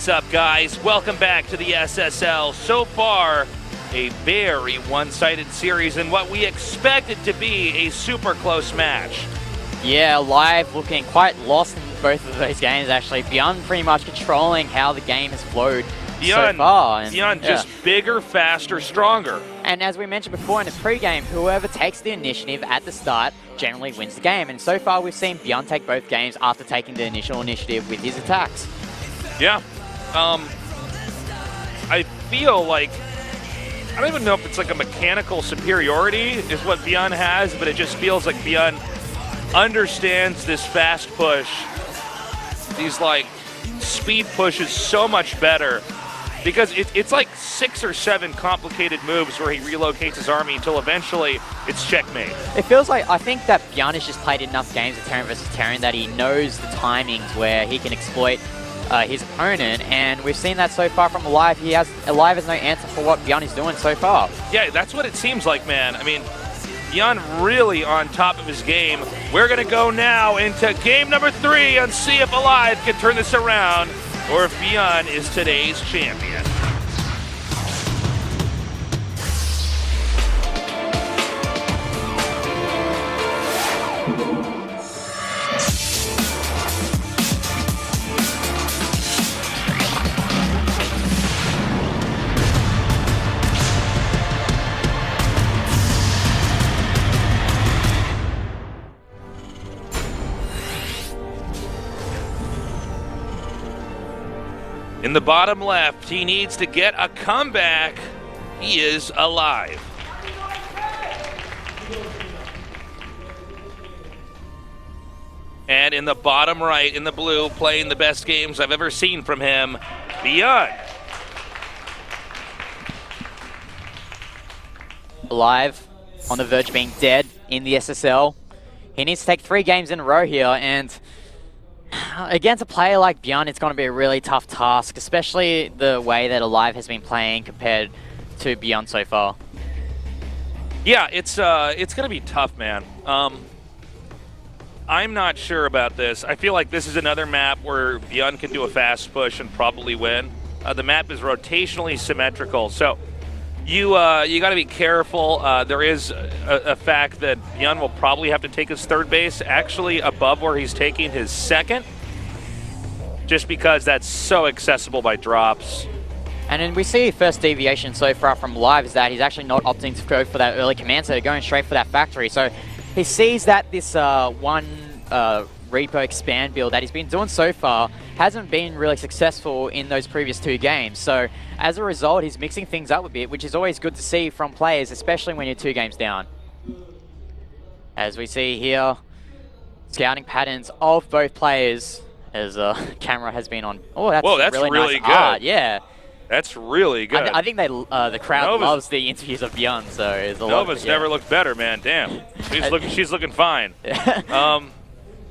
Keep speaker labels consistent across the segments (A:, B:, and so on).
A: What's up, guys? Welcome back to the SSL. So far, a very one-sided series in what we expected to be a super close match.
B: Yeah, aLive looking quite lost in both of those games, actually. ByuN pretty much controlling how the game has flowed so far.
A: ByuN just bigger, faster, stronger.
B: And as we mentioned before in the pregame, whoever takes the initiative at the start generally wins the game. And so far, we've seen ByuN take both games after taking the initial initiative with his attacks.
A: Yeah. I feel like, I don't even know if it's like a mechanical superiority is what ByuN has, but it just feels like ByuN understands this fast push, these like speed pushes so much better, because it's like 6 or 7 complicated moves where he relocates his army until eventually it's checkmate.
B: It feels like, I think that ByuN has just played enough games of Terran versus Terran that he knows the timings where he can exploit his opponent, and we've seen that so far from aLive. aLive has no answer for what ByuN is doing so far. Yeah,
A: that's what it seems like, man. I mean, ByuN really on top of his game. We're going to go now into game number 3 and see if aLive can turn this around or if ByuN is today's champion. In the bottom left, he needs to get a comeback. He is aLive. And in the bottom right, in the blue, playing the best games I've ever seen from him, ByuN.
B: aLive on the verge of being dead in the SSL. He needs to take 3 games in a row here, and against a player like ByuN, it's going to be a really tough task, especially the way that aLive has been playing compared to ByuN so far.
A: Yeah, it's going to be tough, man. I'm not sure about this. I feel like this is another map where ByuN can do a fast push and probably win. The map is rotationally symmetrical, so you got to be careful. There is a fact that ByuN will probably have to take his 3rd base actually above where he's taking his 2nd, just because that's so accessible by drops.
B: And then we see first deviation so far from aLive is that he's actually not opting to go for that early command center, going straight for that factory. So he sees that this one Reaper expand build that he's been doing so far hasn't been really successful in those previous 2 games. So as a result, he's mixing things up a bit, which is always good to see from players, especially when you're 2 games down. As we see here, scouting patterns of both players as camera has been on. Oh, that's really nice
A: good.
B: art. Yeah.
A: That's really good.
B: I think the crowd loves the interviews of ByuN, so it's a lot.
A: Nova's never looked better, man. Damn, she's looking fine.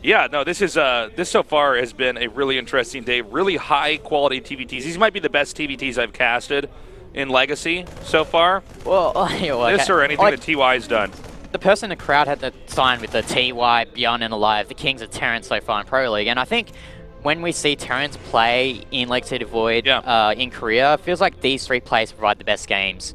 A: Yeah, no, this so far has been a really interesting day. Really high quality TVTs. These might be the best TVTs I've casted in Legacy so far.
B: Well,
A: this or anything that TY's done.
B: The person in the crowd had to sign with the TY, ByuN, and aLive, the kings of Terran so far in Pro League, and I think when we see Terrans play in Legacy of the Void in Korea, it feels like these 3 players provide the best games.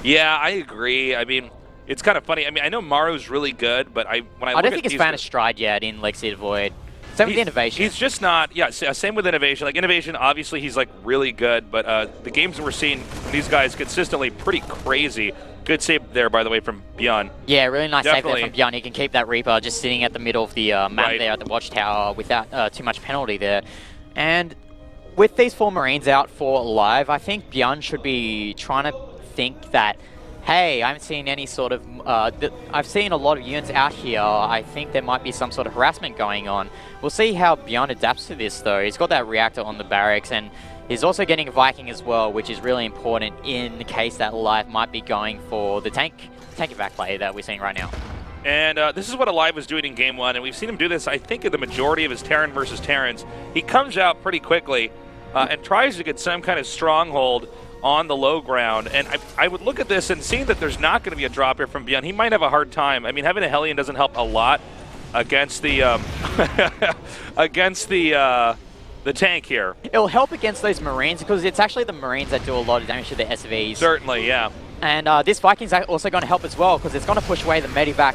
A: Yeah, I agree. I mean, it's kind of funny. I mean, I know Maru's really good, but I
B: don't think he's found a stride yet in Legacy of the Void. Same with Innovation.
A: He's just not, same with Innovation. Like, Innovation, obviously, he's, like, really good, but the games that we're seeing these guys consistently pretty crazy. Good save there, by the way, from ByuN.
B: Yeah, really nice save there from ByuN. He can keep that Reaper just sitting at the middle of the map there at the watchtower without too much penalty there. And with these 4 Marines out for aLive, I think ByuN should be trying to think that, hey, I haven't seen any sort of... I've seen a lot of units out here. I think there might be some sort of harassment going on. We'll see how ByuN adapts to this, though. He's got that reactor on the barracks, and he's also getting a Viking as well, which is really important in the case that aLive might be going for the tank evac play that we're seeing right now.
A: And this is what aLive was doing in Game 1, and we've seen him do this, I think, in the majority of his Terran versus Terrans. He comes out pretty quickly and tries to get some kind of stronghold on the low ground. And I would look at this and seeing that there's not going to be a drop here from ByuN, he might have a hard time. I mean, having a Hellion doesn't help a lot against the the tank here.
B: It'll help against those Marines because it's actually the Marines that do a lot of damage to the SVs.
A: Certainly, yeah.
B: And this Viking's also going to help as well because it's going to push away the Medivac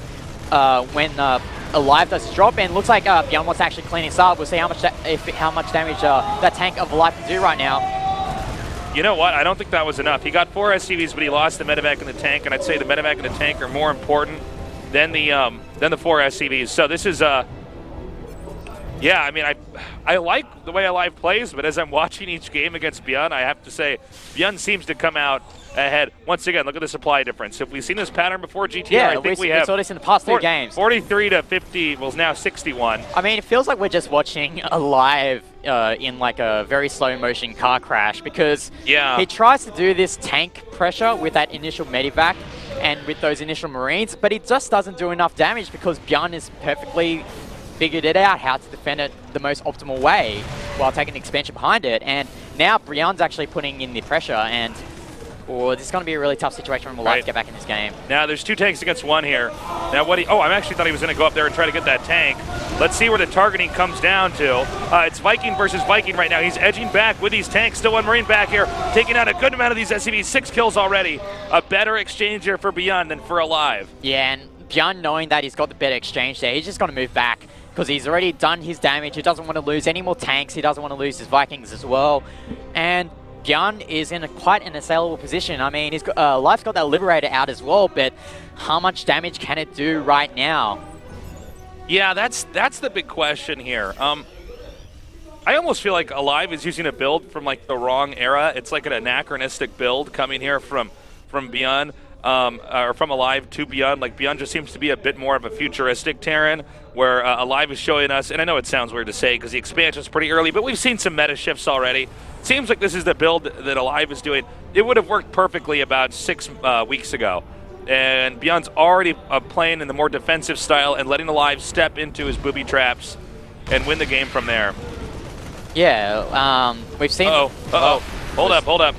B: when aLive does drop in. Looks like ByuN wants to actually clean this up. We'll see how much damage that tank of aLive can do right now.
A: You know what? I don't think that was enough. He got 4 SCVs, but he lost the medevac and the tank, and I'd say the medevac and the tank are more important than the 4 SCVs. So this is yeah, I mean, I like the way aLive plays, but as I'm watching each game against ByuN, I have to say ByuN seems to come out ahead. Once again, look at the supply difference. If we've seen this pattern before GTR,
B: yeah,
A: I think we have
B: saw this in the past 2 games.
A: 43 to 50, well, now 61.
B: I mean, it feels like we're just watching aLive in like a very slow motion car crash because he tries to do this tank pressure with that initial medivac and with those initial Marines, but he just doesn't do enough damage because ByuN is perfectly figured it out how to defend it the most optimal way while taking expansion behind it. And now ByuN's actually putting in the pressure, and this is going to be a really tough situation for aLive to get back in this game.
A: Now there's 2 tanks against 1 here. Now I actually thought he was going to go up there and try to get that tank. Let's see where the targeting comes down to. It's Viking versus Viking right now. He's edging back with these tanks. Still 1 Marine back here, taking out a good amount of these SCVs. 6 kills already. A better exchange here for ByuN than for aLive.
B: Yeah, and ByuN, knowing that he's got the better exchange there, he's just going to move back because he's already done his damage. He doesn't want to lose any more tanks. He doesn't want to lose his Vikings as well. And ByuN is in quite an assailable position. I mean, aLive's got that Liberator out as well, but how much damage can it do right now?
A: Yeah, that's the big question here. I almost feel like aLive is using a build from like the wrong era. It's like an anachronistic build coming here from ByuN. Or from aLive to ByuN. Like ByuN just seems to be a bit more of a futuristic Terran, where aLive is showing us, and I know it sounds weird to say because the expansion's pretty early, but we've seen some meta shifts already. Seems like this is the build that aLive is doing. It would have worked perfectly about 6 weeks ago. And ByuN's already playing in the more defensive style and letting aLive step into his booby traps and win the game from there.
B: Yeah, we've seen...
A: Hold up.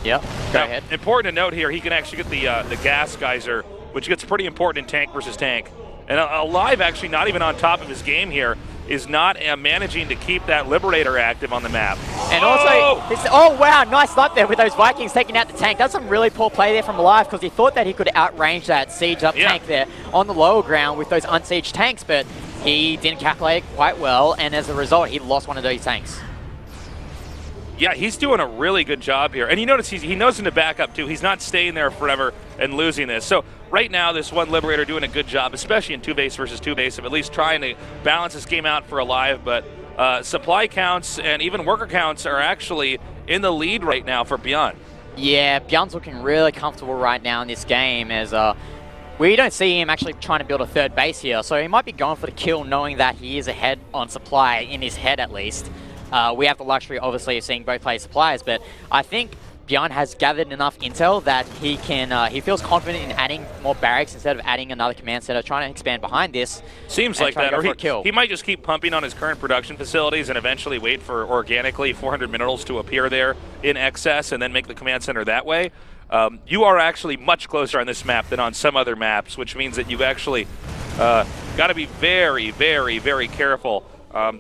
B: Yep, go ahead.
A: Important to note here, he can actually get the gas geyser, which gets pretty important in tank versus tank. And aLive actually not even on top of his game here is not managing to keep that Liberator active on the map.
B: And also, wow, nice snipe there with those Vikings taking out the tank. That's some really poor play there from aLive because he thought that he could outrange that siege up tank there on the lower ground with those unsieged tanks, but he didn't calculate quite well, and as a result, he lost one of those tanks.
A: Yeah, he's doing a really good job here. And you notice he knows when to back up, too. He's not staying there forever and losing this. So right now, this one Liberator doing a good job, especially in 2-base versus 2-base, of at least trying to balance this game out for aLive. But supply counts and even worker counts are actually in the lead right now for ByuN.
B: Yeah, ByuN's looking really comfortable right now in this game as we don't see him actually trying to build a 3rd base here. So he might be going for the kill knowing that he is ahead on supply, in his head at least. We have the luxury, obviously, of seeing both players' supplies, but I think ByuN has gathered enough intel that he can. He feels confident in adding more barracks instead of adding another command center, trying to expand behind this.
A: Seems like that. Or he might just keep pumping on his current production facilities and eventually wait for organically 400 minerals to appear there in excess and then make the command center that way. You are actually much closer on this map than on some other maps, which means that you've actually got to be very, very, very careful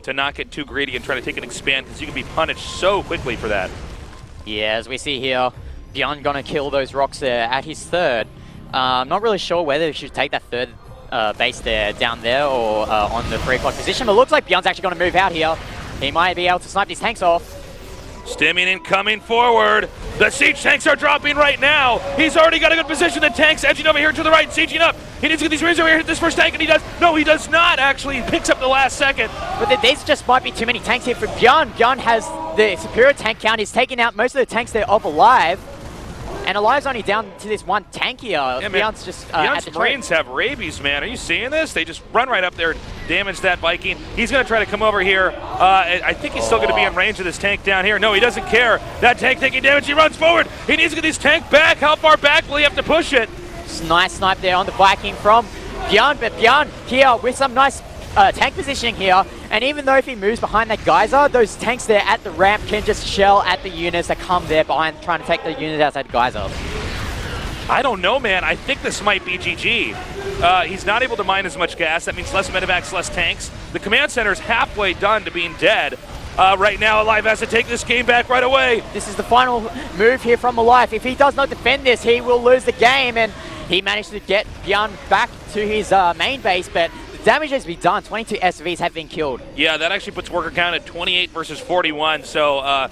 A: to not get too greedy and try to take an expand, because you can be punished so quickly for that.
B: Yeah, as we see here, ByuN gonna kill those rocks there at his 3rd. Not really sure whether he should take that 3rd base there, down there, or on the 3 o'clock position, but looks like ByuN's actually gonna move out here. He might be able to snipe these tanks off.
A: Stimming and coming forward. The siege tanks are dropping right now. He's already got a good position. The tanks edging over here to the right, sieging up. He needs to get these Marines over here, hit this first tank, and he does. No, he does not actually. He picks up the last second.
B: But these just might be too many tanks here for ByuN. ByuN has the superior tank count. He's taking out most of the tanks there of aLive. And aLive's only down to this 1 tank here.
A: Yeah,
B: ByuN's just
A: ByuN's Marines have rabies, man. Are you seeing this? They just run right up there and damage that Viking. He's going to try to come over here. I think he's still going to be in range of this tank down here. No, he doesn't care. That tank taking damage. He runs forward. He needs to get this tank back. How far back will he have to push it?
B: Nice snipe there on the Viking from ByuN. But ByuN here with some nice tank positioning here, and even though if he moves behind that geyser, those tanks there at the ramp can just shell at the units that come there behind, trying to take the units outside the geyser.
A: I don't know, man. I think this might be GG. He's not able to mine as much gas. That means less medevacs, less tanks. The command center is halfway done to being dead. Right now, aLive has to take this game back right away.
B: This is the final move here from aLive. If he does not defend this, he will lose the game, and he managed to get ByuN back to his main base, but the damage has been done. 22 SVs have been killed.
A: Yeah, that actually puts worker count at 28 versus 41, so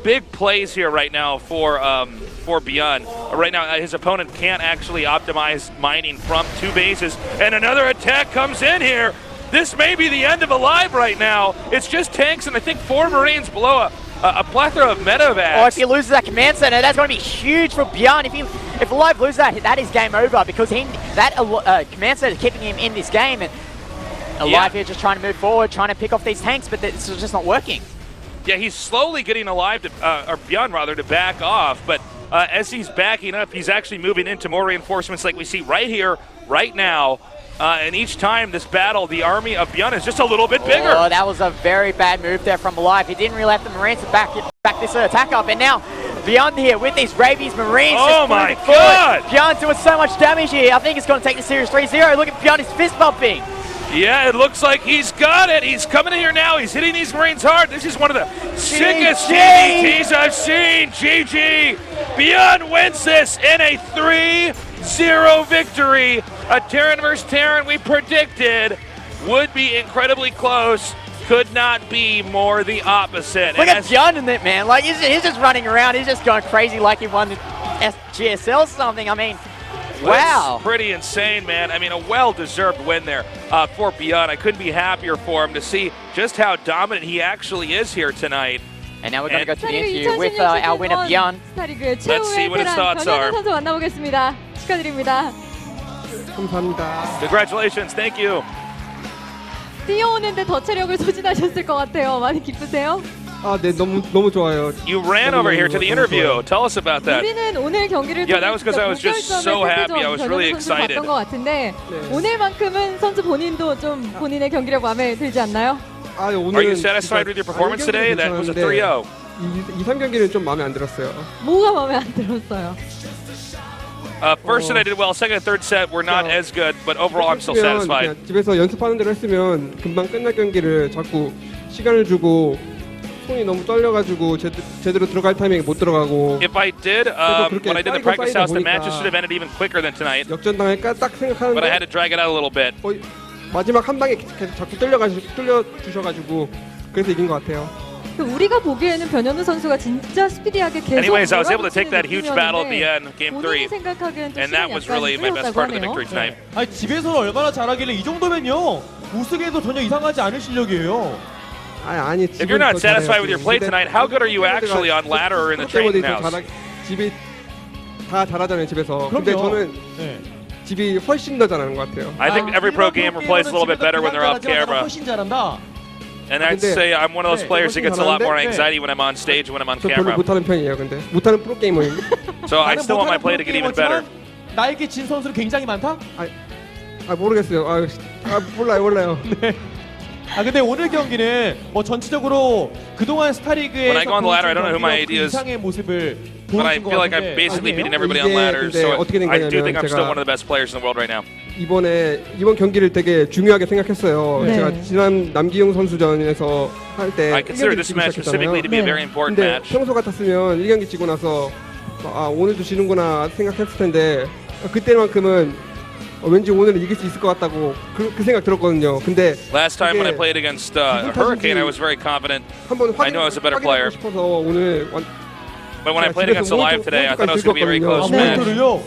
A: big plays here right now for ByuN. Right now, his opponent can't actually optimize mining from 2 bases, and another attack comes in here. This may be the end of aLive right now. It's just tanks and I think 4 Marines below a plethora of medevacs.
B: Oh, if he loses that command center, that's going to be huge for ByuN. If aLive loses that is game over, because that command center is keeping him in this game, and aLive here just trying to move forward, trying to pick off these tanks, but it's just not working.
A: Yeah, he's slowly getting aLive to, or ByuN rather, to back off, but as he's backing up, he's actually moving into more reinforcements like we see right here, right now. And each time this battle, the army of ByuN is just a little bit bigger.
B: Oh, that was a very bad move there from aLive. He didn't really have the Marines to back this attack up. And now ByuN here with these Rabies Marines.
A: Oh my God!
B: ByuN doing so much damage here. I think it's going to take the series 3-0. Look at ByuN, he's fist bumping.
A: Yeah, it looks like he's got it. He's coming in here now. He's hitting these Marines hard. This is one of the sickest GGs I've seen. GG. ByuN wins this in a 3-0 victory. A Terran versus Terran we predicted would be incredibly close. Could not be more the opposite.
B: Look at ByuN in it, man. Like, he's just running around. He's just going crazy like he won the GSL or something. I mean, wow.
A: That's pretty insane, man. I mean, a well-deserved win there for ByuN. I couldn't be happier for him to see just how dominant he actually is here tonight.
B: And now we're going to go to the interview with our winner, ByuN.
A: Let's see what his thoughts are.
C: 선수 만나보겠습니다. 축하드립니다.
D: 감사합니다.
A: Congratulations. Thank you.
C: 뛰어오는데 더 체력을 소진하셨을 것 같아요. 많이 기쁘세요?
D: 아, 네, 너무 좋아요.
A: You ran over here to the interview. Tell us about that.
C: 우리는 오늘 경기를
A: Yeah, that was because I was just so happy. I was really excited.
C: 봤던 것 같은데 오늘만큼은 선수 본인도 좀 본인의 경기력 마음에 들지 않나요?
D: 아, 오늘은
A: Are you satisfied with your performance today? That was a 3-0.
D: 2-3경기는 좀 마음에 안 들었어요.
C: 뭐가 마음에 안 들었어요?
A: First set I did well. Second and third set were not as good, but overall I'm still satisfied.
D: 집에서 연습하는 대로 했으면 금방 끝날 경기를 자꾸 시간을 주고 손이 너무 떨려가지고 제대로 들어갈 타이밍에 못 들어가고.
A: If I did what I did in the practice house, the matches should have ended even quicker than tonight.
D: 역전당할까 딱 생각하는데.
A: But I had to drag it out a little bit.
D: 마지막 한 방에 계속 자꾸 뚫려주셔가지고 그래서 이긴 것 같아요.
C: 우리가 보기에는 변현우 선수가 진짜 스피디하게 계속
A: Anyways, I was able to take that huge battle at the end, game 3.
C: 생각하기엔
A: And that was really my best part of the victory tonight.
E: 아니, 집에서 얼마나 잘하길래 이 정도면요. 우승에도 전혀 이상하지 않은 실력이에요.
D: 아니.
A: If you're not satisfied with your play tonight, how good are you actually on ladder or in the training house?
D: 집이 다 잘하잖아요, 집에서.
E: 그럼요.
D: 근데 저는 집이 훨씬 더 잘하는 것 같아요.
A: I think every pro gamer plays a little bit better when they're off camera.
E: 훨씬 잘한다.
A: And I'd say I'm one of those players who gets a lot more anxiety when I'm on stage when I'm on
D: 저 별로
A: camera.
D: 못하는 편이에요, 근데 못하는 프로 게이머예요.
A: So I still want my play to get even better.
E: 나에게 진 선수는 굉장히 많다?
D: 모르겠어요. 몰라요.
E: 아, 근데 오늘 경기는 뭐 전체적으로 그동안 스타리그에서
A: When I go on the ladder, I don't know who my AD is.
E: 이상의 모습을
A: But I
E: 보여준 것
A: feel like I'm
E: 같은데
A: basically beating
E: 아니에요?
A: everybody on ladders. So
D: 어떻게 된
A: I do
D: 거냐면
A: think I'm still
D: 제가
A: one of the best players in the world right now.
D: 이번 경기를 되게 중요하게 생각했어요.
C: 네.
D: 제가 지난 남기용 선수전에서 할 때
A: I consider this match specifically to be a very important
D: 근데
A: match.
D: 평소 같았으면 1경기 지고 나서 오늘도 지는구나 생각했을 텐데 그때만큼은 왠지 오늘 이길 수 있을 것 같다고 그 생각 들었거든요. 근데
A: Last time when I played against Hurricane, I was very confident.
D: 한번
A: I know I was a better player.
D: 싶어서 오늘
A: But when I played against aLive today, I thought it was going to be a very close match.
E: 모니터를요?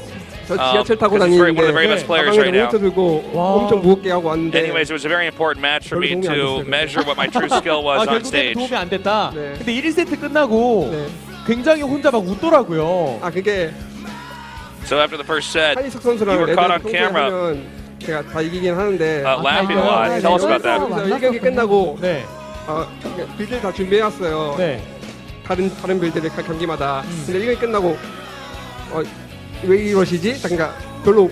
D: 저 지하철 타고
A: Because he's one of the
D: 다니는데
A: very best players right
D: 가방에
A: now.
D: 모니터 들고 엄청 무겁게 하고 왔는데
A: Anyways, it was a very important match for me to measure what my true skill was on
E: 결국에는
A: stage.
E: 도움이 안 됐다.
D: 네.
E: 근데 1세트 끝나고
D: 네.
E: 굉장히 혼자 막 웃더라고요.
D: 그게
A: So after the first set,
D: 한희석 선수랑
A: you were caught on
D: 평소에
A: camera
D: 하면 제가 다 이기긴 하는데
A: laughing a lot. Tell us about that.
D: 1경기 끝나고
E: 네.
D: 빌드를 다 준비해왔어요.
E: 네.
D: 다른 빌드를 경기마다. 근데 1경기 끝나고 왜 이러시지? 그러니까 별로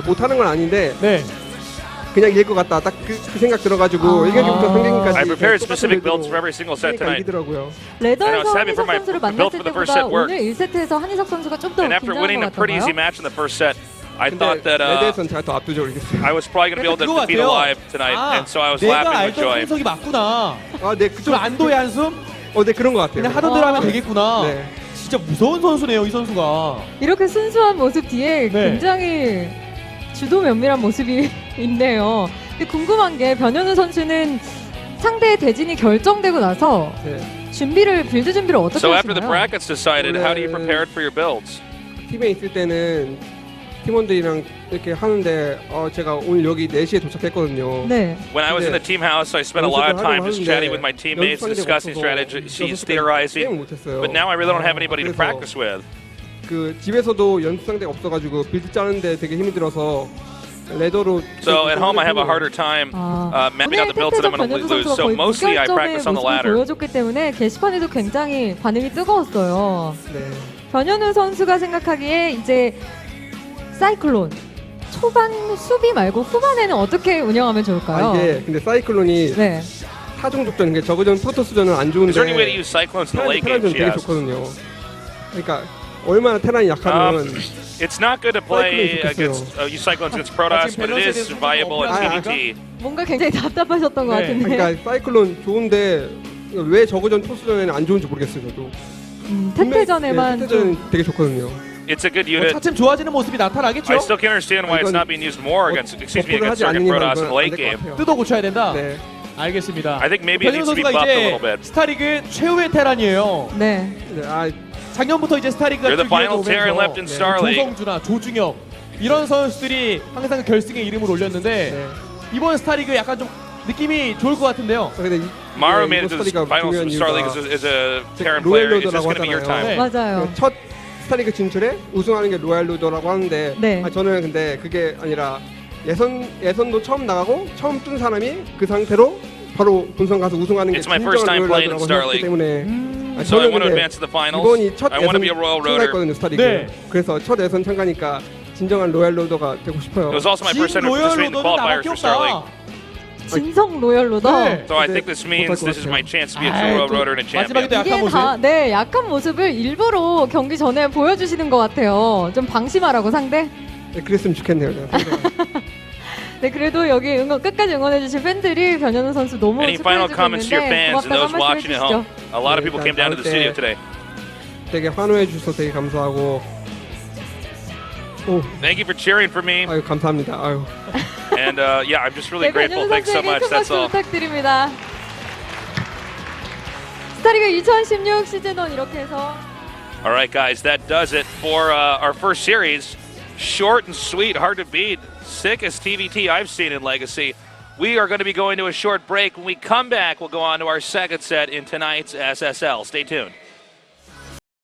D: 못하는 건 아닌데
E: 네.
D: 그냥 이길 것 같다. 딱 그 생각 들어가지고 1경기부터 3경기까지
A: I prepared specific builds for every single set tonight.
D: 이기더라고요.
C: 레더에서
A: savvy for
C: 한희석
A: my
C: 선수를
A: built
C: 만났을
A: for the first set
C: 때보다
A: work.
C: 오늘 1세트에서 한희석 선수가 좀 더
A: And after winning
C: 긴장한
A: a
C: 것
A: pretty easy
C: 같던가요?
A: match in the first set, I thought that
D: 레드에서는 제가 더 압도적으로 이겼어요.
A: I was probably going to be able to
E: 그거
A: defeat
E: 같아요.
A: aLive tonight, and so I was
E: 내가
A: laughing with
E: 알던
A: joy.
E: 손석이 맞구나.
D: 네,
E: 그
D: 그쪽
E: 안도의 한숨?
D: 네, 그런 것 같아요.
E: 그냥 하던 대로 하면 되겠구나.
D: 네.
E: 진짜 무서운 선수네요, 이 선수가.
C: 이렇게 순수한 모습 뒤에
E: 네.
C: 굉장히 주도 면밀한 모습이 있네요. 근데 궁금한 게 변현우 선수는 상대의 대진이 결정되고 나서 준비를 빌드 준비를 어떻게
A: So after the
C: 하시나요?
A: brackets decided, how do you prepare for your builds?
D: 팀에 있을 때는 팀원들이랑 이렇게 하는데 제가 오늘 여기 4시에 도착했거든요.
C: 네.
A: When I was in the team house, I spent a lot of time just chatting with my teammates, discussing strategies, theorizing. But now I really don't have anybody to practice with.
D: 그 집에서도 연습 상대가 없어가지고 빌드 짜는데 되게 힘이 들어서 레더로.
A: So at home I have a harder time mapping out the builds that I'm going to lose. So mostly I practice on the ladder.
C: 보여줬기 때문에 게시판에도 굉장히 반응이 뜨거웠어요.
D: 네.
C: 변현우 선수가 생각하기에 이제 사이클론 초반 수비 말고 후반에는 어떻게 운영하면 좋을까요?
D: 이게 근데 사이클론이
C: 네.
D: 타종 족전, 그러니까 저그전 프로토스전은 안 좋은데
A: Is there any way to use cyclones in the late game?
D: 테란전
A: She
D: 되게
A: asked.
D: 좋거든요. 그러니까 얼마나 테란이 약하면
A: It's not good to play
D: Cyclones
A: against use cyclones against Protoss, but it is viable in TDT.
C: 뭔가 굉장히 답답하셨던 것
E: 네.
C: 같은데.
D: 그러니까 사이클론 좋은데 왜 저그전 토스전에는 안 좋은지 모르겠어요. 저도.
C: 태태전에만 좀
D: 태태전 되게 좋거든요.
A: It's a good unit.
E: 차츰 좋아지는 모습이 나타나겠죠?
A: I still can't understand why it's not being used more against, excuse me, against Target Protoss in the late game.
E: 뜯어 고쳐야 된다?
D: 네.
E: 알겠습니다.
A: I think maybe it
E: 변현우
A: needs to be
E: 선수가
A: buffed a
E: 이제
A: little bit.
E: 스타리그 최후의 테란이에요.
C: 네.
D: 네.
E: 작년부터 이제 스타리그가
A: You're the final Terran left in Star League.
E: 조성주나 조중혁 이런 선수들이 항상 결승에 이름을 올렸는데 이번 스타리그 약간 좀 느낌이 좋을 것 같은데요.
D: 근데
A: Maru made it to the finals of Star League is a Terran player. It's just going to be your time.
E: 네.
C: 맞아요.
D: 첫 스타리그 진출에 우승하는 게 로얄 루더라고 하는데
C: 네.
D: 저는 근데 그게 아니라 예선도 처음 나가고 처음 뜬 사람이 그 상태로 바로 본선 가서 우승하는 게
A: It's my first time
D: 진정한
A: playing in
D: 로얄
A: Star
D: 루더라고
A: League.
D: 생각하기 때문에
A: So I want to
D: 근데
A: advance to the finals.
D: 이번이 첫
A: I want to be a
D: 예선
A: Royal Roader.
D: 참가했거든요 스타리그.
E: 네.
D: 그래서 첫 예선 참가니까 진정한 로얄 루더가 되고 싶어요.
A: It was also my first time to
E: 로열
A: participate in the
E: 로더는
A: qualifiers
E: 나밖에
A: for Star League.
E: 없다.
C: 진성 로열 로더.
E: 네.
A: So I think this means this is my chance to be a true Royal Roader and a champion.
E: 마지막에도 약한
C: 이게
E: 모습.
C: 다 약한 모습을 일부러 경기 전에 보여주시는 것 같아요. 좀 방심하라고 상대.
D: 네, 그랬으면 좋겠네요.
C: 네, 그래도 여기 끝까지 응원해주신 팬들이 변현우 선수 너무
A: Any final comments to your
C: 축하해주셨는데
A: fans and
C: 고맙다고
A: those
C: 한 말씀
A: watching at home?
C: 해주시죠.
A: A lot of people came down to the studio today.
D: 되게 환호해 주셔서 되게 감사하고. 오,
A: Thank you for cheering for me.
D: 아유 감사합니다. 아유.
A: And yeah, I'm just really
C: 네,
A: grateful.
C: 변현우
A: Thanks so
C: 선수에게
A: much.
C: 큰
A: That's
C: 박수
A: all.
C: 부탁드립니다. 스타리그 2016 시즌1 이렇게 해서
A: All right, guys, that does it for our first series. Short and sweet, hard to beat. Sickest TVT I've seen in Legacy. We are going to be going to a short break. When we come back, we'll go on to our second set in tonight's SSL. Stay tuned.